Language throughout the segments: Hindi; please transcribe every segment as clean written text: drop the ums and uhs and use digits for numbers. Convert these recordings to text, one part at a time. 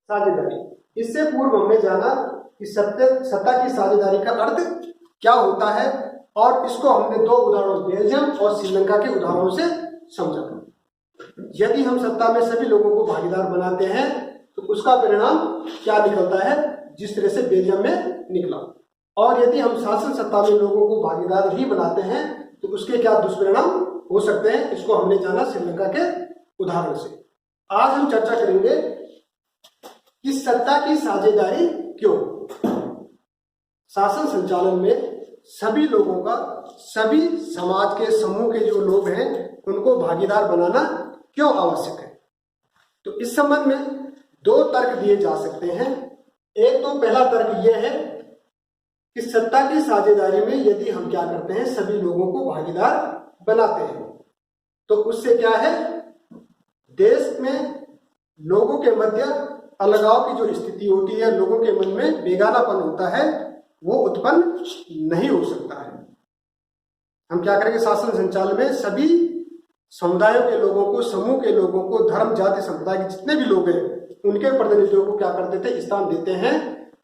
साझेदारी। इससे पूर्व हमने जाना कि सत्ता की साझेदारी का अर्थ क्या होता है और इसको हमने दो उदाहरणों बेल्जियम और श्रीलंका के उदाहरणों से समझा। यदि हम सत्ता में सभी लोगों को भागीदार बनाते हैं तो उसका परिणाम क्या निकलता है, जिस तरह से बेल्जियम में निकला। और यदि हम शासन सत्ता में लोगों को भागीदार नहीं बनाते हैं तो उसके क्या दुष्परिणाम हो सकते हैं, इसको हमने जाना श्रीलंका के उदाहरण से। आज हम चर्चा करेंगे कि सत्ता की साझेदारी क्यों, शासन संचालन में सभी लोगों का, सभी समाज के समूह के जो लोग हैं उनको भागीदार बनाना क्यों आवश्यक है। तो इस संबंध में दो तर्क दिए जा सकते हैं। एक तो पहला तर्क यह है कि सत्ता की साझेदारी में यदि हम क्या करते हैं, सभी लोगों को भागीदार बनाते हैं तो उससे क्या है, देश में लोगों के मध्य अलगाव की जो स्थिति होती है, लोगों के मन में बेगानापन होता है, वो उत्पन्न नहीं हो सकता है। हम क्या करेंगे, शासन संचालन में सभी समुदायों के लोगों को, समूह के लोगों को, धर्म जाति संप्रदाय के जितने भी लोग हैं उनके प्रतिनिधियों को क्या कर देते हैं, स्थान देते हैं।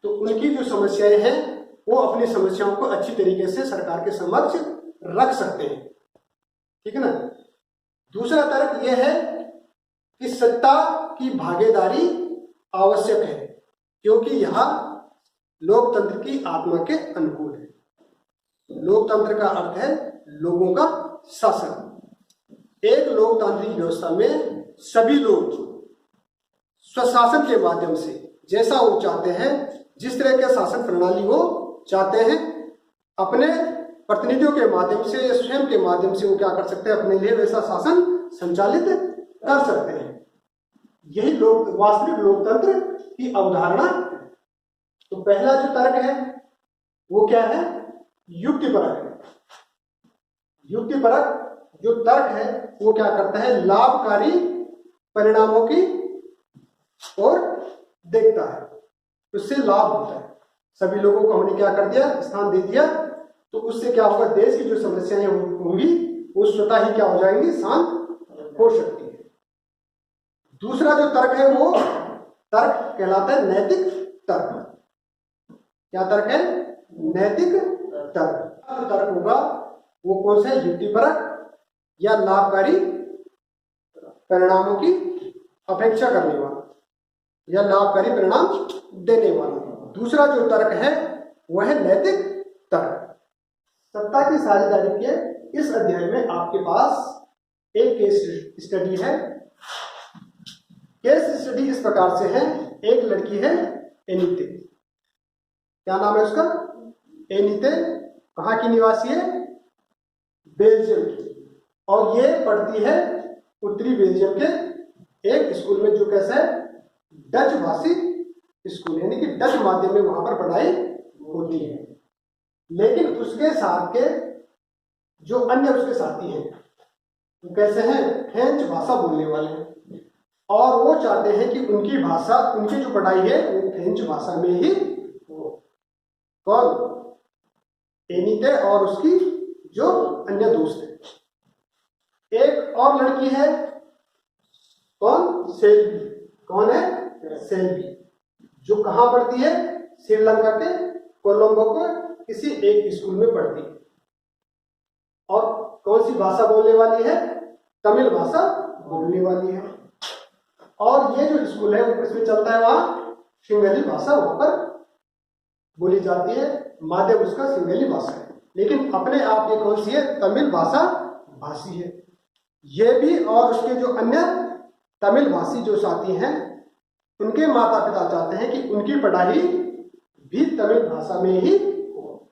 तो उनकी जो समस्याएं हैं वो अपनी समस्याओं को अच्छी तरीके से सरकार के समक्ष रख सकते हैं, ठीक है ना। दूसरा तर्क यह है कि सत्ता की भागीदारी आवश्यक है क्योंकि यह लोकतंत्र की आत्मा के अनुकूल है। लोकतंत्र का अर्थ है लोगों का शासन। एक लोकतांत्रिक व्यवस्था में सभी लोग स्वशासन के माध्यम से जैसा वो चाहते हैं, जिस तरह के शासन प्रणाली वो चाहते हैं, अपने प्रतिनिधियों के माध्यम से या स्वयं के माध्यम से वो क्या कर सकते हैं, अपने लिए वैसा शासन संचालित कर सकते हैं। यही वास्तविक लोकतंत्र की अवधारणा। तो पहला जो तर्क है वो क्या है, युक्तिपरक है। युक्तिपरक जो तर्क है वो क्या करता है, लाभकारी परिणामों की ओर देखता है, उससे लाभ होता है। सभी लोगों को हमने क्या कर दिया, स्थान दे दिया, तो उससे क्या होगा, देश की जो समस्याएं होंगी वो स्वतः ही क्या हो जाएंगी, शांत हो सकती है। दूसरा जो तर्क है वो तर्क कहलाता है नैतिक तर्क। क्या तर्क है, नैतिक तर्क। जो तर्क होगा वो कौन सा है, युक्तिपरक या लाभकारी परिणामों की अपेक्षा करने वाला या लाभकारी परिणाम देने वाला। दूसरा जो तर्क है वह है नैतिक तर्क। सत्ता की साझेदारी के इस अध्याय में आपके पास एक केस स्टडी है। केस स्टडी इस प्रकार से है, एक लड़की है एनीते, क्या नाम है उसका, एनीते, कहाँ की निवासी है, बेल्जियम की, और ये पढ़ती है उत्तरी बेल्जियम के एक स्कूल में जो कैसा है, डच भाषी स्कूल, यानी कि डच माध्यम में वहां पर पढ़ाई होती है। लेकिन उसके साथ के जो अन्य उसके साथी हैं वो कैसे हैं, फ्रेंच भाषा बोलने वाले हैं, और वो चाहते हैं कि उनकी भाषा, उनकी जो पढ़ाई है वो फ्रेंच भाषा में ही हो। कौन, एनीते और उसकी जो अन्य दोस्त है। एक और लड़की है, कौन, सेल्वी। कौन है, सेल्वी, जो कहां पढ़ती है, श्रीलंका के कोलंबो को किसी एक स्कूल में पढ़ती है, और कौन सी भाषा बोलने वाली है, तमिल भाषा बोलने वाली है। और ये जो स्कूल है वो किसमें चलता है, वहां सिंगली भाषा वहां पर बोली जाती है, माध्यम उसका सिंगली भाषा है, लेकिन अपने आप ये कौन सी है, तमिल भाषा भाषी है। ये भी और उसके जो अन्य तमिल भाषी जो साथी हैं उनके माता पिता चाहते हैं कि उनकी पढ़ाई भी तमिल भाषा में ही हो।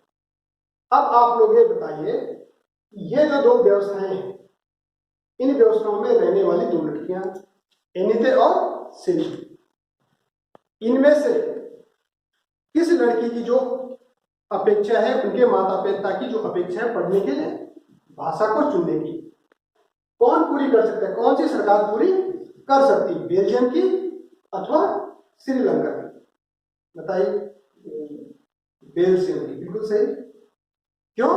अब आप लोग ये बताइए, ये जो दो व्यवस्थाएं हैं, इन व्यवस्थाओं में रहने वाली दो लड़कियां, एनीते और सेल्वी, इनमें से किस लड़की की जो अपेक्षा है, उनके माता पिता की जो अपेक्षा है पढ़ने के लिए, भाषा को चुनने की, कौन पूरी कर सकता है, कौन सी सरकार पूरी कर सकती है, बेल्जियम की अथवा श्रीलंका की, बताइए। बेल्जियम की, बिल्कुल सही। क्यों,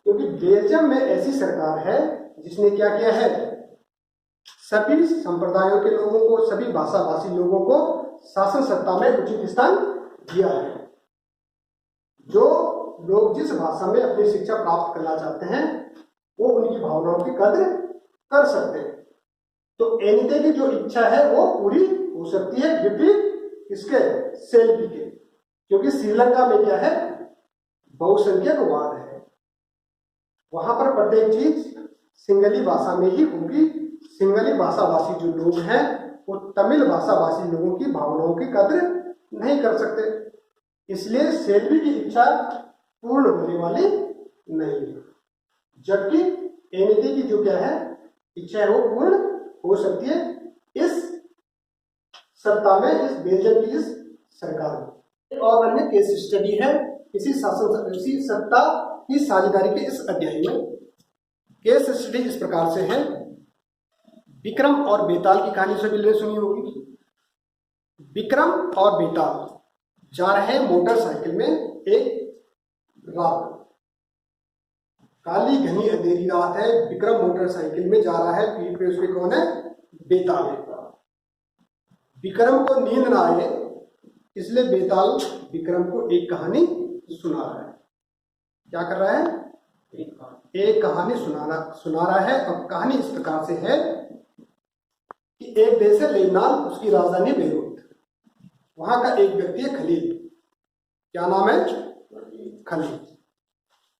क्योंकि बेल्जियम में ऐसी सरकार है जिसने क्या किया है, सभी संप्रदायों के लोगों को, सभी भाषाभाषी लोगों को शासन सत्ता में उचित स्थान दिया है। जो लोग जिस भाषा में अपनी शिक्षा प्राप्त करना चाहते हैं वो उनकी भावनाओं की कद्र कर सकते हैं। तो एनिते की जो इच्छा है वो पूरी हो सकती है, विपरीत इसके सेल्वी के, क्योंकि श्रीलंका में क्या है, बहुसंख्यकवाद है। वहां पर प्रत्येक चीज सिंगली भाषा में ही होगी। सिंगली भाषाभाषी जो लोग हैं वो तमिल भाषाभाषी लोगों की भावनाओं की कद्र नहीं कर सकते, इसलिए सेल्वी की इच्छा पूर्ण होने वाली नहीं है। जबकि एनिते की जो क्या है इच्छा है वो पूर्ण हो सकती है इस सत्ता में, इस बेल्जियम की इस सरकार में। और अन्य केस स्टडी है इसी सत्ता की साझेदारी के इस अध्याय में। केस स्टडी इस प्रकार से है। विक्रम और बेताल की कहानी सभी ने सुनी होगी। विक्रम और बेताल जा रहे हैं मोटरसाइकिल में एक रात, काली घनी अंधेरी रात है। विक्रम मोटरसाइकिल में जा रहा है, पीठ पे उसके कौन है, बेताल है। विक्रम को नींद ना आए इसलिए बेताल विक्रम को एक कहानी सुना रहा है। क्या कर रहा है, एक कहानी सुना रहा है। और कहानी इस प्रकार से है कि एक देश है लेबनान, उसकी राजधानी बेरूत। वहां का एक व्यक्ति है खलील। क्या नाम है, खलील।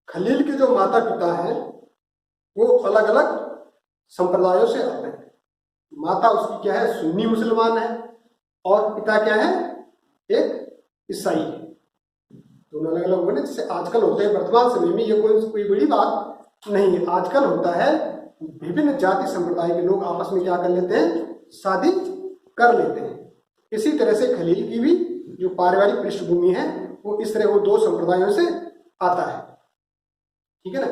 खलील के जो माता पिता हैं वो अलग अलग संप्रदायों से आते हैं। माता उसकी क्या है, सुन्नी मुसलमान है, और पिता क्या है, एक ईसाई है। दोनों अलग अलग होने, जैसे आजकल होते हैं वर्तमान समय में, ये कोई बड़ी बात नहीं है। आजकल होता है विभिन्न जाति संप्रदाय के लोग आपस में क्या कर लेते हैं, शादी कर लेते हैं। इसी तरह से खलील की भी जो पारिवारिक पृष्ठभूमि है वो इस तरह वो दो संप्रदायों से आता है। ठीक है ना।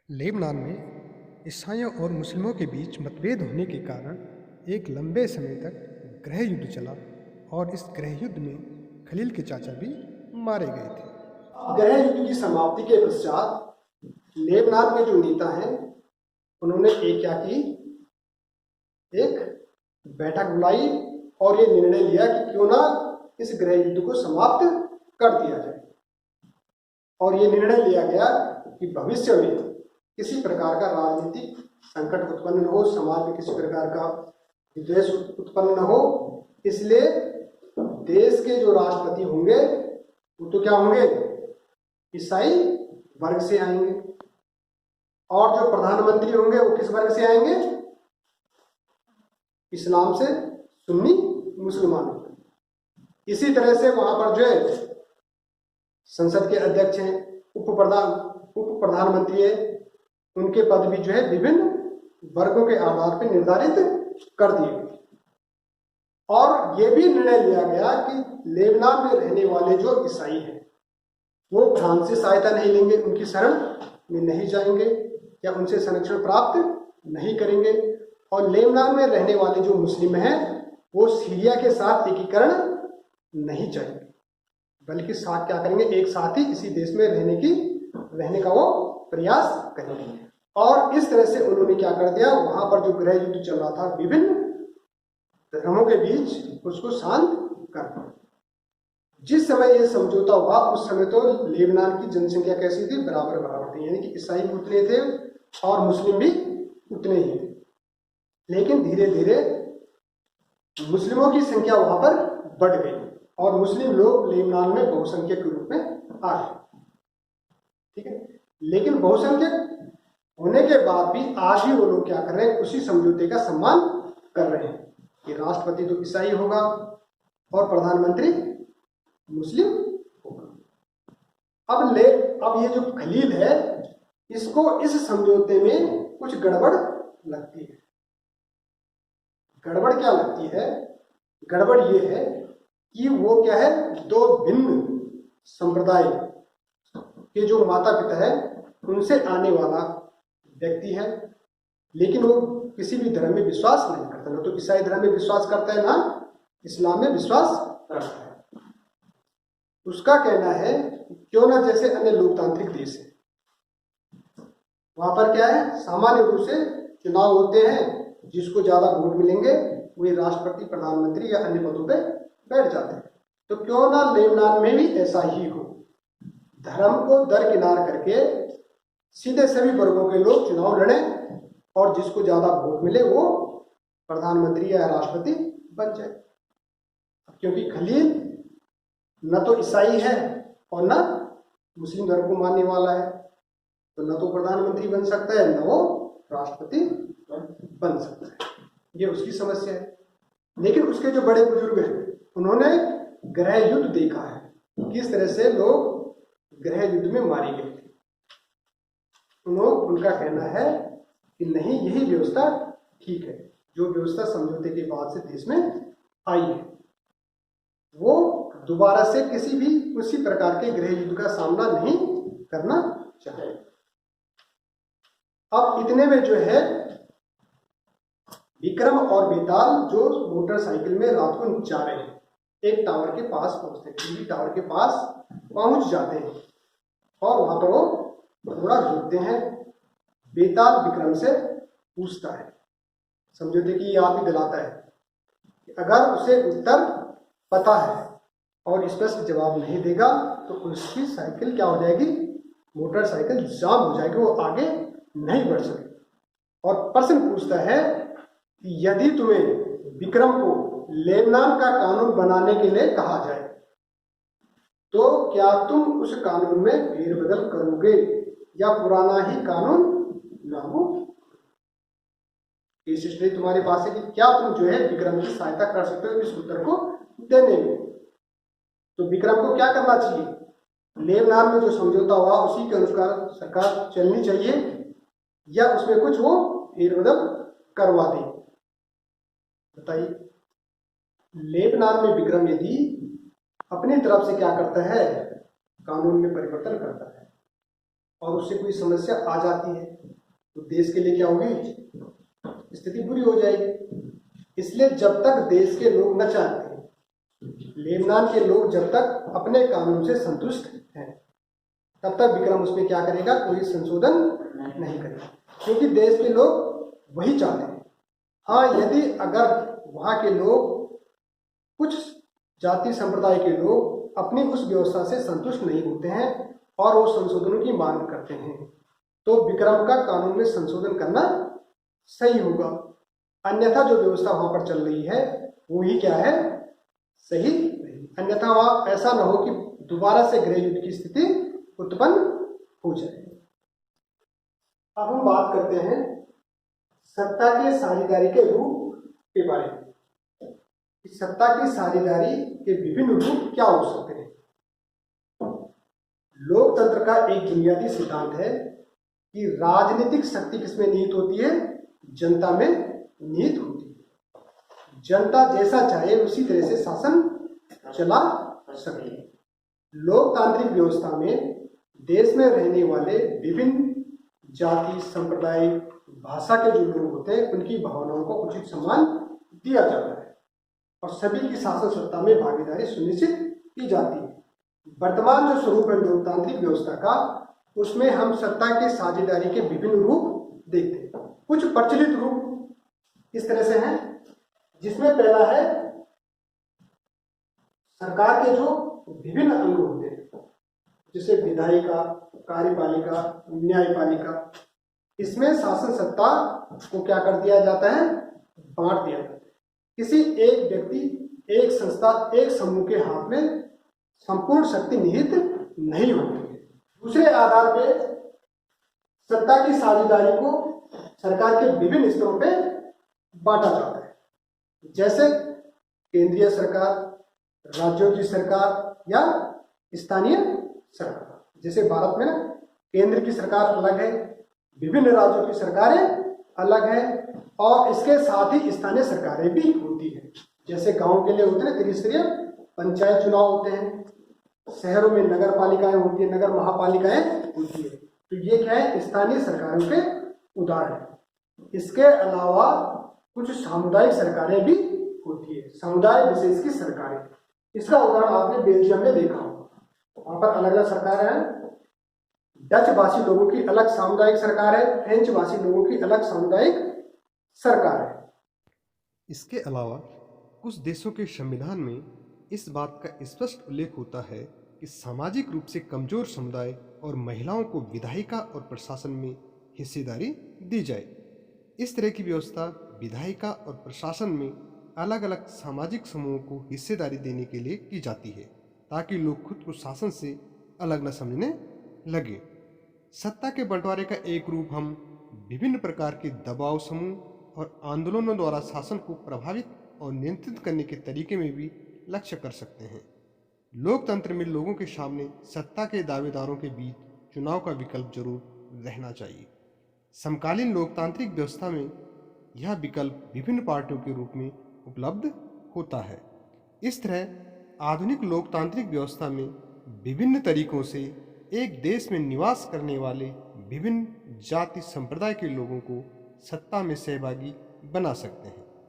लेबनान में ईसाइयों और मुस्लिमों के बीच मतभेद होने के कारण एक लंबे समय तक गृह युद्ध चला, और इस गृह युद्ध में खलील के चाचा भी मारे गए थे। गृह युद्ध की समाप्ति के पश्चात लेबनान के जो नेता हैं उन्होंने एक क्या की, एक बैठक बुलाई और ये निर्णय लिया कि क्यों ना इस गृह युद्ध को समाप्त कर दिया जाए। और ये निर्णय लिया गया कि भविष्य में किसी प्रकार का राजनीतिक संकट उत्पन्न न हो, समाज में किसी प्रकार का विद्वेष उत्पन्न न हो। इसलिए देश के जो राष्ट्रपति होंगे वो तो क्या होंगे, ईसाई वर्ग से आएंगे, और जो प्रधानमंत्री होंगे वो किस वर्ग से आएंगे, इस्लाम से सुन्नी मुसलमान। इसी तरह से वहां पर जो है संसद के अध्यक्ष हैं, उप प्रधानमंत्री है, उनके पद भी जो है विभिन्न वर्गों के आधार पर निर्धारित कर दिए गए। और यह भी निर्णय लिया गया कि लेबनान में रहने वाले जो ईसाई हैं वो फ्रांस से सहायता नहीं लेंगे, उनकी शरण में नहीं जाएंगे या उनसे संरक्षण प्राप्त नहीं करेंगे। और लेबनान में रहने वाले जो मुस्लिम हैं वो सीरिया के साथ एकीकरण नहीं चाहेंगे, बल्कि साथ क्या करेंगे, एक साथ ही इसी देश में रहने का वो प्रयास करेंगे। और इस तरह से उन्होंने क्या कर दिया, वहां पर जो गृह युद्ध चल रहा था विभिन्न धर्मों के बीच, उसको शांत कर दिया। जिस समय ये समझौता हुआ उस समय तो लेबनान की जनसंख्या कैसी थी, बराबर थी, यानी कि ईसाई भी उतने थे और मुस्लिम भी उतने ही थे। लेकिन धीरे धीरे मुस्लिमों की संख्या वहां पर बढ़ गई और मुस्लिम लोग लेबनान में बहुसंख्यक के रूप में आ गए। ठीक है, लेकिन बहुसंख्यक होने के बाद भी आज भी वो लोग क्या कर रहे हैं, उसी समझौते का सम्मान कर रहे हैं कि राष्ट्रपति तो ईसाई होगा और प्रधानमंत्री मुस्लिम होगा। अब ये जो खलील है इसको इस समझौते में कुछ गड़बड़ लगती है। गड़बड़ क्या लगती है, गड़बड़ ये है कि वो क्या है, दो भिन्न संप्रदाय के जो माता पिता है उनसे आने वाला व्यक्ति है, लेकिन वो किसी भी धर्म में विश्वास नहीं करता, ना तो ईसाई धर्म में विश्वास करता है ना इस्लाम में विश्वास करता है। उसका कहना है क्यों ना जैसे अन्य लोकतांत्रिक देश है वहां पर क्या है, सामान्य रूप से चुनाव होते हैं जिसको ज्यादा वोट मिलेंगे वही राष्ट्रपति, प्रधानमंत्री या अन्य पदों पे बैठ जाते हैं। तो क्यों ना लेबनान में भी ऐसा ही हो, धर्म को दरकिनार करके सीधे सभी वर्गों के लोग चुनाव लड़ें और जिसको ज्यादा वोट मिले वो प्रधानमंत्री या राष्ट्रपति बन जाए। क्योंकि खलील न तो ईसाई है और न मुस्लिम धर्म को मानने वाला है, तो न तो प्रधानमंत्री बन सकता है न वो राष्ट्रपति बन सकता है। ये उसकी समस्या है। लेकिन उसके जो बड़े बुजुर्ग हैं उन्होंने गृह युद्ध देखा है, किस तरह से लोग गृह युद्ध में मारे गए थे। उनका कहना है कि नहीं, यही व्यवस्था ठीक है, जो व्यवस्था समझौते के बाद से देश में आई है वो दोबारा से किसी भी उसी प्रकार के गृह युद्ध का सामना नहीं करना चाहिए। अब इतने में जो है विक्रम और बेताल जो मोटरसाइकिल में रात को जा रहे हैं, एक टावर के पास पहुंचते हैं, टीवी टावर के पास पहुंच जाते हैं और वहां पर वो थोड़ा रुकते हैं। बेताल विक्रम से पूछता है, समझौते की याद भी दिलाता है कि अगर उसे उत्तर पता है और स्पष्ट जवाब नहीं देगा तो उसकी साइकिल क्या हो जाएगी, मोटरसाइकिल जाम हो जाएगी, वो आगे नहीं बढ़ सकेगी। और प्रश्न पूछता है कि यदि तुम्हें विक्रम को लेबनान का कानून बनाने के लिए कहा जाए तो क्या तुम उस कानून में फेरबदल करोगे या पुराना ही कानून लागू? इस स्थिति तुम्हारे पास है कि क्या तुम जो है विक्रम की सहायता कर सकते हो इस उत्तर को देने में। तो विक्रम को क्या करना चाहिए, लेबनान में जो समझौता हुआ उसी के अनुसार सरकार चलनी चाहिए या उसमें कुछ वो फेरबदल करवा दे। बताइए, लेबनान में विक्रम यदि अपनी तरफ से क्या करता है, कानून में परिवर्तन करता है और उससे कोई समस्या आ जाती है तो देश के लिए क्या होगी, स्थिति बुरी हो जाएगी। इसलिए जब तक देश के लोग न चाहते, लेबनान के लोग जब तक अपने कानून से संतुष्ट हैं तब तक विक्रम उसमें क्या करेगा, कोई संशोधन नहीं करेगा, क्योंकि देश के लोग वही चाहते हैं। हाँ, यदि अगर वहाँ के लोग, कुछ जाति संप्रदाय के लोग अपनी उस व्यवस्था से संतुष्ट नहीं होते हैं और वो संशोधनों की मांग करते हैं तो विक्रम का कानून में संशोधन करना सही होगा। अन्यथा जो व्यवस्था वहां पर चल रही है वो ही क्या है, सही नहीं। अन्यथा वहां ऐसा न हो कि दोबारा से गृह युद्ध की स्थिति उत्पन्न हो जाए। अब हम बात करते हैं सत्ता के साझेदारी के रूप के बारे में। इस सत्ता की साझेदारी के विभिन्न रूप क्या हो सकते हैं। लोकतंत्र का एक बुनियादी सिद्धांत है कि राजनीतिक शक्ति किसमें निहित होती है, जनता में निहित होती है। जनता जैसा चाहे उसी तरह से शासन चला सके। लोकतांत्रिक व्यवस्था में देश में रहने वाले विभिन्न जाति, संप्रदाय, भाषा के जो लोग होते हैं उनकी भावनाओं को उचित सम्मान दिया जाता है और सभी की शासन सत्ता में भागीदारी सुनिश्चित की जाती है। वर्तमान जो स्वरूप है लोकतांत्रिक व्यवस्था का, उसमें हम सत्ता की साझेदारी के विभिन्न रूप देखते हैं। कुछ प्रचलित रूप इस तरह से हैं, जिसमें पहला है सरकार के जो विभिन्न अंग होते हैं, जैसे विधायिका, कार्यपालिका, न्यायपालिका। इसमें शासन सत्ता को क्या कर दिया जाता है, बांट दिया जाता है। किसी एक व्यक्ति, एक संस्था, एक समूह के हाथ में संपूर्ण शक्ति निहित नहीं होती है। दूसरे आधार पे सत्ता की साझेदारी को सरकार के विभिन्न स्तरों पे बांटा जाता है, जैसे केंद्रीय सरकार, राज्यों की सरकार या स्थानीय सरकार। जैसे भारत में केंद्र की सरकार अलग है, विभिन्न राज्यों की सरकारें अलग है और इसके साथ ही स्थानीय सरकारें भी होती है। जैसे गांव के लिए होते हैं त्रिस्तरीय पंचायत चुनाव होते हैं, शहरों में नगर पालिकाएं होती है, नगर महापालिकाएं होती है। तो ये क्या है, स्थानीय सरकारों के उदाहरण। इसके अलावा कुछ सामुदायिक सरकारें भी होती है, समुदाय विशेष की सरकारें। इसका उदाहरण आपने बेल्जियम में देखा होगा, वहां पर अलग अलग सरकार है। डच भाषी लोगों की अलग सामुदायिक सरकार है, फ्रेंच भाषी लोगों की अलग सामुदायिक सरकार है। इसके अलावा कुछ देशों के संविधान में इस बात का स्पष्ट उल्लेख होता है कि सामाजिक रूप से कमजोर समुदाय और महिलाओं को विधायिका और प्रशासन में हिस्सेदारी दी जाए। इस तरह की व्यवस्था विधायिका और प्रशासन में अलग अलग सामाजिक समूहों को हिस्सेदारी देने के लिए की जाती है, ताकि लोग खुद को शासन से अलग न समझने लगे। सत्ता के बंटवारे का एक रूप हम विभिन्न प्रकार के दबाव समूह और आंदोलनों द्वारा शासन को प्रभावित और नियंत्रित करने के तरीके में भी लक्ष्य कर सकते हैं। लोकतंत्र में लोगों के सामने सत्ता के दावेदारों के बीच चुनाव का विकल्प जरूर रहना चाहिए। समकालीन लोकतांत्रिक व्यवस्था में यह विकल्प विभिन्न पार्टियों के रूप में उपलब्ध होता है। इस तरह आधुनिक लोकतांत्रिक व्यवस्था में विभिन्न तरीकों से एक देश में निवास करने वाले विभिन्न जाति संप्रदाय के लोगों को सत्ता में सहभागी बना सकते हैं।